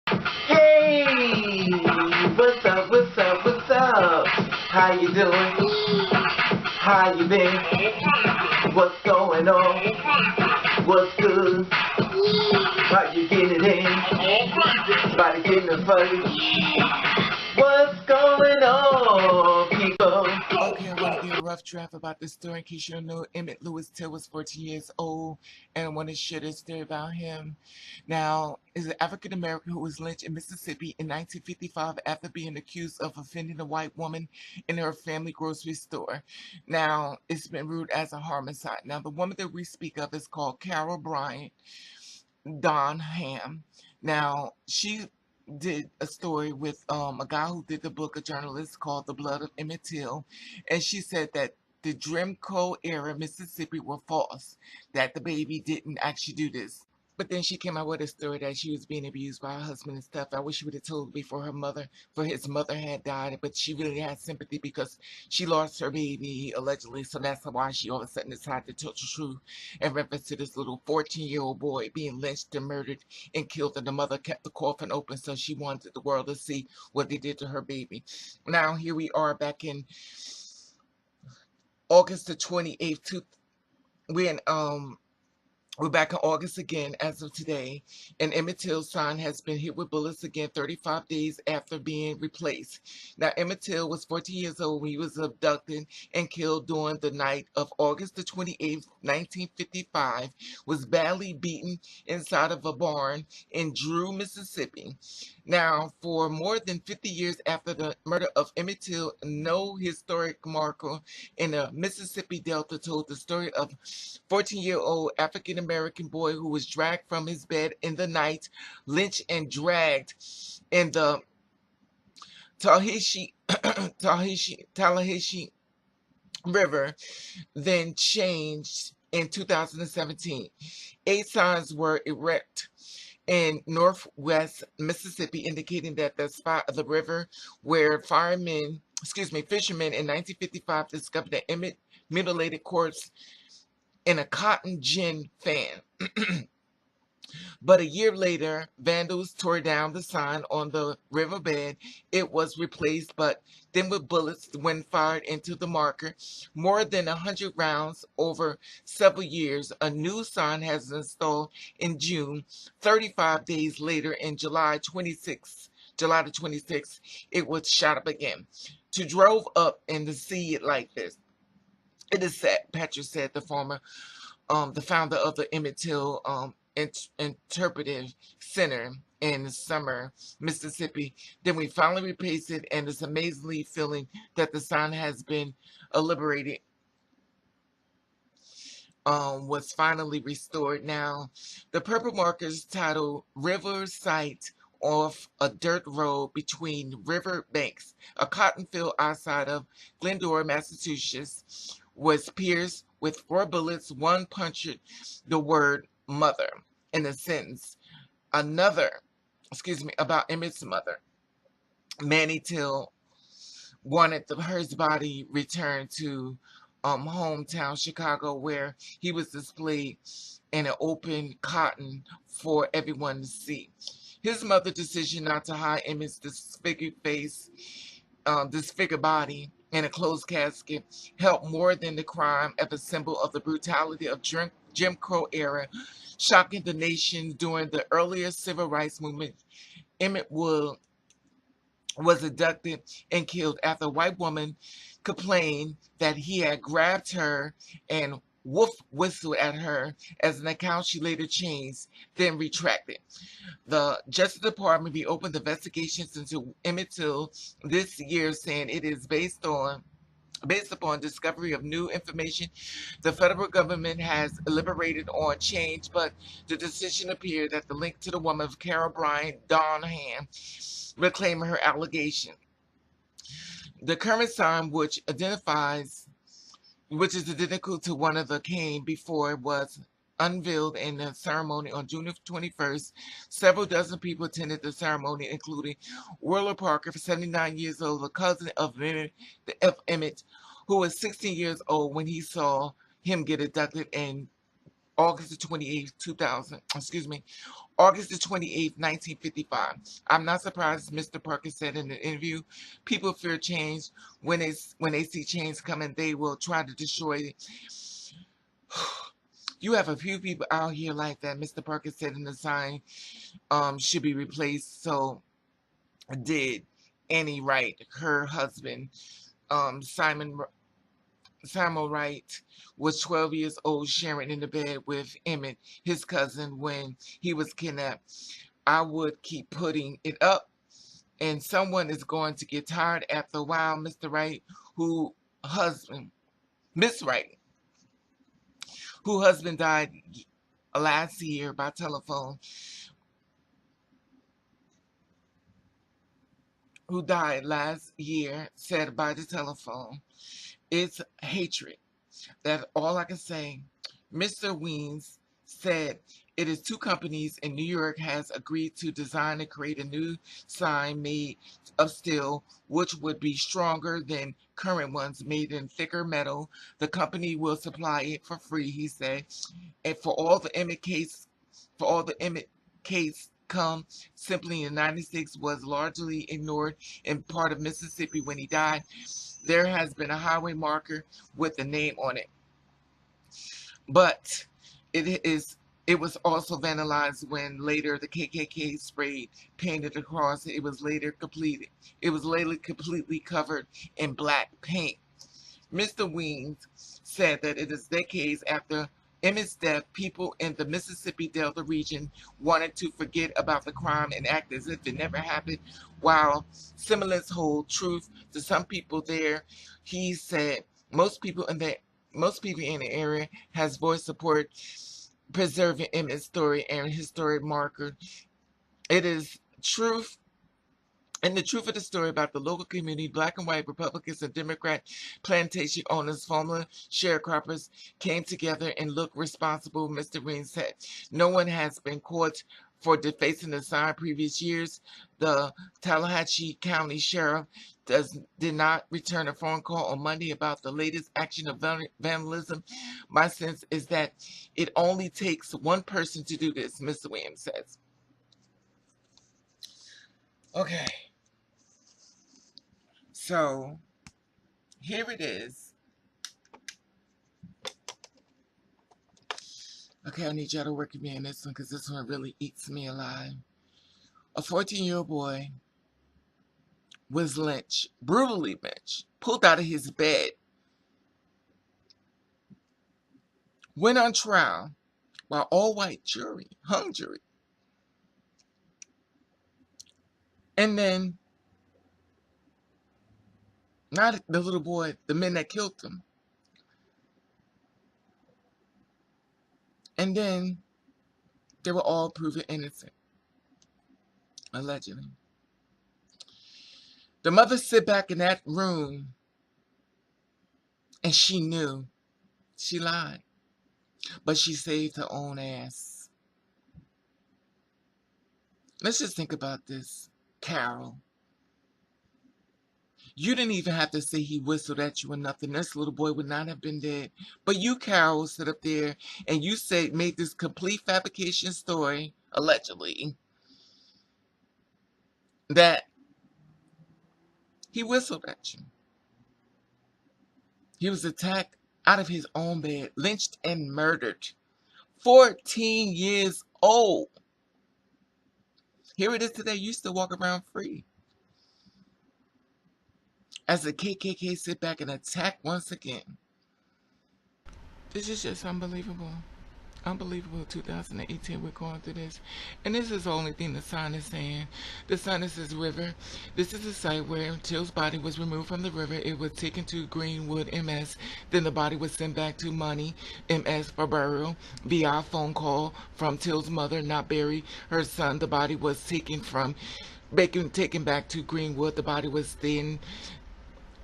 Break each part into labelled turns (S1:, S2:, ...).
S1: Hey, what's up, what's up, what's up? How you doing? How you been? What's going on? What's good? How you getting it in? Body getting it funny? What's going on, people?
S2: Okay, I want to give a rough draft about this story in case you don't know. Emmett Till was 14 years old, and I want to share this story about him. Now, is an African American who was lynched in Mississippi in 1955 after being accused of offending a white woman in her family grocery store. Now, it's been ruled as a homicide. Now, the woman that we speak of is called Carol Bryant Donham. Now, she did a story with a guy who did the book, a journalist called The Blood of Emmett Till, and she said that the Jim Crow era Mississippi were false, that the baby didn't actually do this. But then she came out with a story that she was being abused by her husband and stuff. I wish she would have told before his mother had died. But she really had sympathy because she lost her baby allegedly. So that's why she all of a sudden decided to tell the truth in reference to this little 14-year-old boy being lynched and murdered and killed. And the mother kept the coffin open, so she wanted the world to see what they did to her baby. Now here we are back in August the 28th. We're in We're back in August again as of today, and Emmett Till's son has been hit with bullets again 35 days after being replaced. Now, Emmett Till was 14 years old when he was abducted and killed during the night of August the 28th, 1955, was badly beaten inside of a barn in Drew, Mississippi. Now, for more than 50 years after the murder of Emmett Till, no historic marker in the Mississippi Delta told the story of 14-year-old African-American boy who was dragged from his bed in the night, lynched and dragged in the Tallahatchie River, then changed in 2017. 8 signs were erected in northwest Mississippi indicating that the spot of the river where fishermen in 1955 discovered the Emmett mutilated corpse in a cotton gin fan. But a year later, vandals tore down the sign on the riverbed. It was replaced, but then with bullets when fired into the marker. More than 100 rounds over several years. A new sign has been installed in June. 35 days later, in July the 26th, it was shot up again. To drove up and to see it like this. It is sad, Patrick said, the founder of the Emmett Till Interpretive Center in Summer, Mississippi. Then we finally replaced it, and it's amazingly feeling that the sign has been liberated. Was finally restored. Now, the purple markers titled River Site off a dirt road between river banks, a cotton field outside of Glendora, Massachusetts, was pierced with 4 bullets. One punctured the word mother in a sentence. About Emmett's mother, Manny Till, wanted his body returned to hometown Chicago, where he was displayed in an open cotton for everyone to see. His mother's decision not to hide Emmett's disfigured face, disfigured body in a closed casket helped more than the crime as a symbol of the brutality of Jim Crow era, shocking the nation during the earlier civil rights movement. Emmett Wood was abducted and killed after a white woman complained that he had grabbed her and whistled at her, as an account she later changed, then retracted. The Justice Department reopened investigations into Emmett Till this year, saying it is based upon discovery of new information. The federal government has deliberated on change, but the decision appeared that the link to the woman of Carol Bryant Donham reclaiming her allegation. The current sign, which is identical to one of the came before, was unveiled in a ceremony on June 21st. Several dozen people attended the ceremony, including Willa Parker, 79 years old, a cousin of Emmett, who was 16 years old when he saw him get abducted in August the 28th, August the 28th, 1955. I'm not surprised, Mr. Parker said in an interview. People fear change. When they see change coming, they will try to destroy it. You have a few people out here like that, Mr. Parker said in the sign should be replaced. So did Annie Wright, her husband, Simon Wright, was 12 years old, sharing in the bed with Emmett, his cousin, when he was kidnapped. I would keep putting it up, and someone is going to get tired after a while. Mr. Wright, Miss Wright, whose husband died last year by telephone, said by the telephone, it's hatred. That's all I can say. Mr. Weens said it is two companies in New York has agreed to design and create a new sign made of steel, which would be stronger than current ones made in thicker metal. The company will supply it for free, he said. And for all the Emmett case come simply in 96 was largely ignored in part of Mississippi when he died. There has been a highway marker with the name on it, but it was also vandalized when later the KKK sprayed painted across. It was later completely covered in black paint. Mr. Weens said that it is decades after Emmett's death, people in the Mississippi Delta region wanted to forget about the crime and act as if it never happened. While similarities hold truth to some people there, he said most people in the area has voiced support preserving Emmett's story and historic marker. It is truth. And the truth of the story about the local community, black and white Republicans and Democrat plantation owners, former sharecroppers, came together and looked responsible, Mr. Green said. No one has been caught for defacing the sign previous years. The Tallahatchie County Sheriff did not return a phone call on Monday about the latest action of vandalism. My sense is that it only takes one person to do this, Mr. Williams says. Okay. So, here it is. Okay, I need y'all to work with me on this one because this one really eats me alive. A 14-year-old boy was lynched, brutally lynched, pulled out of his bed, went on trial while all-white hung jury. And then, not the little boy, the men that killed him. And then they were all proven innocent, allegedly. The mother sit back in that room and she knew she lied, but she saved her own ass. Let's just think about this, Carol. You didn't even have to say he whistled at you or nothing. This little boy would not have been dead. But you, Carol, sit up there and you made this complete fabrication story, allegedly, that he whistled at you. He was attacked out of his own bed, lynched and murdered. 14 years old. Here it is today. You still walk around free. As the KKK sit back and attack once again. This is just unbelievable. Unbelievable. 2018, we're going through this. And this is the only thing the sign is saying. The sign says river. This is the site where Till's body was removed from the river. It was taken to Greenwood, MS. Then the body was sent back to Money, MS, for burial via phone call from Till's mother, not Barry, her son. The body was taken back to Greenwood. The body was then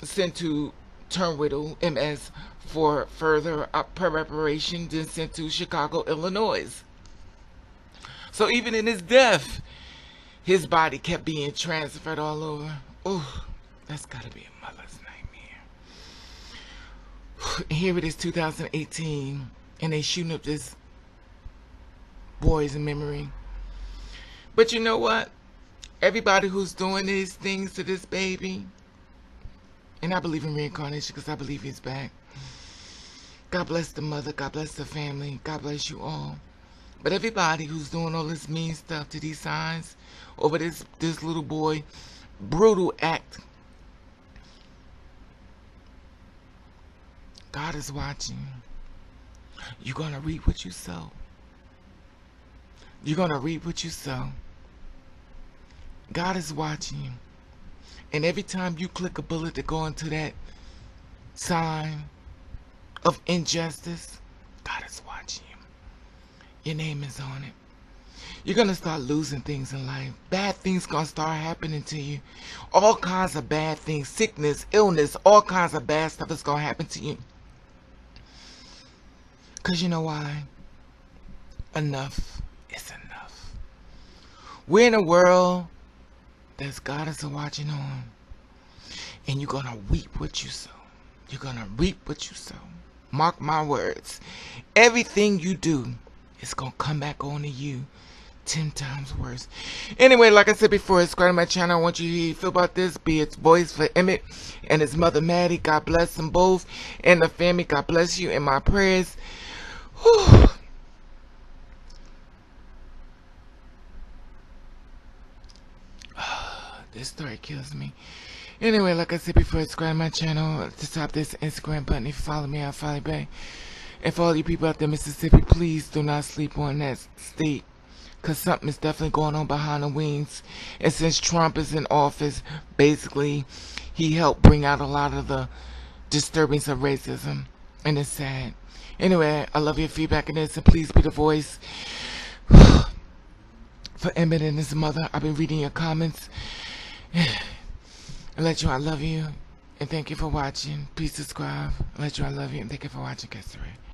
S2: sent to Turnwiddle, MS, for further preparation, then sent to Chicago, Illinois. So even in his death, his body kept being transferred all over. Ooh, that's gotta be a mother's nightmare. Here it is, 2018, and they shooting up this boy's memory. But you know what? Everybody who's doing these things to this baby, and I believe in reincarnation because I believe he's back. God bless the mother. God bless the family. God bless you all. But everybody who's doing all this mean stuff to these signs over this little boy, brutal act, God is watching. You're going to reap what you sow. You're going to reap what you sow. God is watching you. And every time you click a bullet to go into that sign of injustice, God is watching you. Your name is on it. You're going to start losing things in life. Bad things going to start happening to you. All kinds of bad things. Sickness, illness, all kinds of bad stuff is going to happen to you. Because you know why? Enough is enough. We're in a world that's God is watching on. And you're going to reap what you sow. You're going to reap what you sow. Mark my words. Everything you do is going to come back on to you 10 times worse. Anyway, like I said before, subscribe to my channel. I want you to hear how you feel about this. Be its voice for Emmett and his mother Maddie. God bless them both. And the family, God bless you in my prayers. Whew. This story kills me. Anyway, like I said before, subscribe to my channel. To top this Instagram button, if you follow me, I'll follow you back. And for all you people out there in Mississippi, please do not sleep on that state. Because something is definitely going on behind the wings. And since Trump is in office, basically, he helped bring out a lot of the disturbance of racism. And it's sad. Anyway, I love your feedback in this. And please be the voice for Emmett and his mother. I've been reading your comments. I let you know I love you. And thank you for watching. Please subscribe. I let you know I love you. And thank you for watching. Catch the